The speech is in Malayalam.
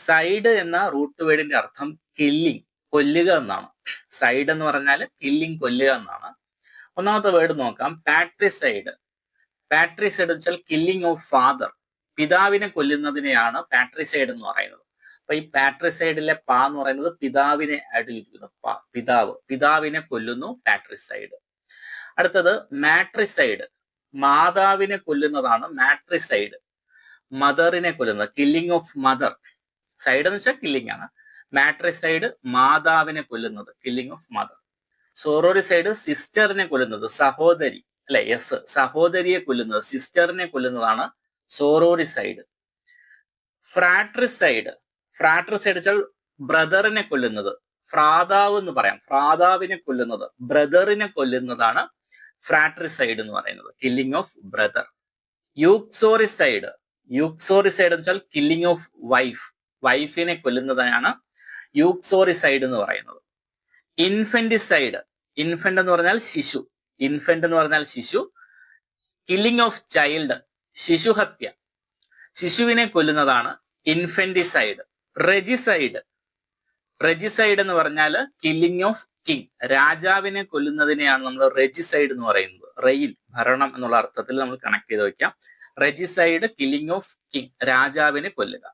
സൈഡ് എന്ന റൂട്ട് വേർഡിന്റെ അർത്ഥം കില്ലിങ്, കൊല്ലുക എന്നാണ്. സൈഡ് എന്ന് പറഞ്ഞാൽ കില്ലിങ്, കൊല്ലുക എന്നാണ്. ഒന്നാമത്തെ വേർഡ് നോക്കാം, പാട്രിസൈഡ്. പാട്രിസൈഡ് എന്ന് വെച്ചാൽ കില്ലിങ് ഓഫ് ഫാദർ, പിതാവിനെ കൊല്ലുന്നതിനെയാണ് പാട്രിസൈഡ് എന്ന് പറയുന്നത്. അപ്പൊ ഈ പാട്രിസൈഡിലെ പാ എന്ന് പറയുന്നത് പിതാവിനെ ആയിട്ട് ഇരിക്കുന്നു. പിതാവ്, പിതാവിനെ കൊല്ലുന്നു, പാട്രിസൈഡ്. അടുത്തത് മാട്രിസൈഡ്, മാതാവിനെ കൊല്ലുന്നതാണ് മാട്രിസൈഡ്. മദറിനെ കൊല്ലുന്നത്, കില്ലിങ് ഓഫ് മദർ. സൈഡ് എന്ന് വെച്ചാൽ കില്ലിങ് ആണ്. മാട്രിസൈഡ് മാതാവിനെ കൊല്ലുന്നത്, കില്ലിങ് ഓഫ് മദർ. സോറോറിസൈഡ് സിസ്റ്ററിനെ കൊല്ലുന്നത്, സഹോദരി അല്ലെ, യെസ്, സഹോദരിയെ കൊല്ലുന്നത്, സിസ്റ്ററിനെ കൊല്ലുന്നതാണ് സോറോറിസൈഡ്. ഫ്രാട്രിസൈഡ്, ഫ്രാട്രിസൈഡ് വെച്ചാൽ ബ്രദറിനെ കൊല്ലുന്നത്, ഭ്രാതാവ് എന്ന് പറയാം, ഭ്രാതാവിനെ കൊല്ലുന്നത്, ബ്രദറിനെ കൊല്ലുന്നതാണ് ഫ്രാട്രിസൈഡ് എന്ന് പറയുന്നത്, കില്ലിങ് ഓഫ് ബ്രദർ. യൂക്സോറിസൈഡ്, യൂക്സോറിസൈഡ് എന്ന് വെച്ചാൽ കില്ലിങ് ഓഫ് വൈഫ്, വൈഫിനെ കൊല്ലുന്നതാണ് യൂക്സോറിസൈഡ് എന്ന് പറയുന്നത്. ഇൻഫന്റിസൈഡ്, ഇൻഫന്റ് എന്ന് പറഞ്ഞാൽ ശിശു, ഇൻഫന്റ് എന്ന് പറഞ്ഞാൽ ശിശു. കില്ലിങ് ഓഫ് ചൈൽഡ്, ശിശുഹത്യ, ശിശുവിനെ കൊല്ലുന്നതാണ് ഇൻഫന്റിസൈഡ്. റെജിസൈഡ്, റെജിസൈഡ് എന്ന് പറഞ്ഞാൽ കില്ലിങ് ഓഫ് കിങ്, രാജാവിനെ കൊല്ലുന്നതിനെയാണ് നമ്മൾ റെജിസൈഡ് എന്ന് പറയുന്നത്. റെയിൽ, ഭരണം എന്നുള്ള അർത്ഥത്തിൽ നമ്മൾ കണക്ട് ചെയ്ത് വെക്കാം. റെജിസൈഡ്, കില്ലിങ് ഓഫ് കിങ്, രാജാവിനെ കൊല്ലുക.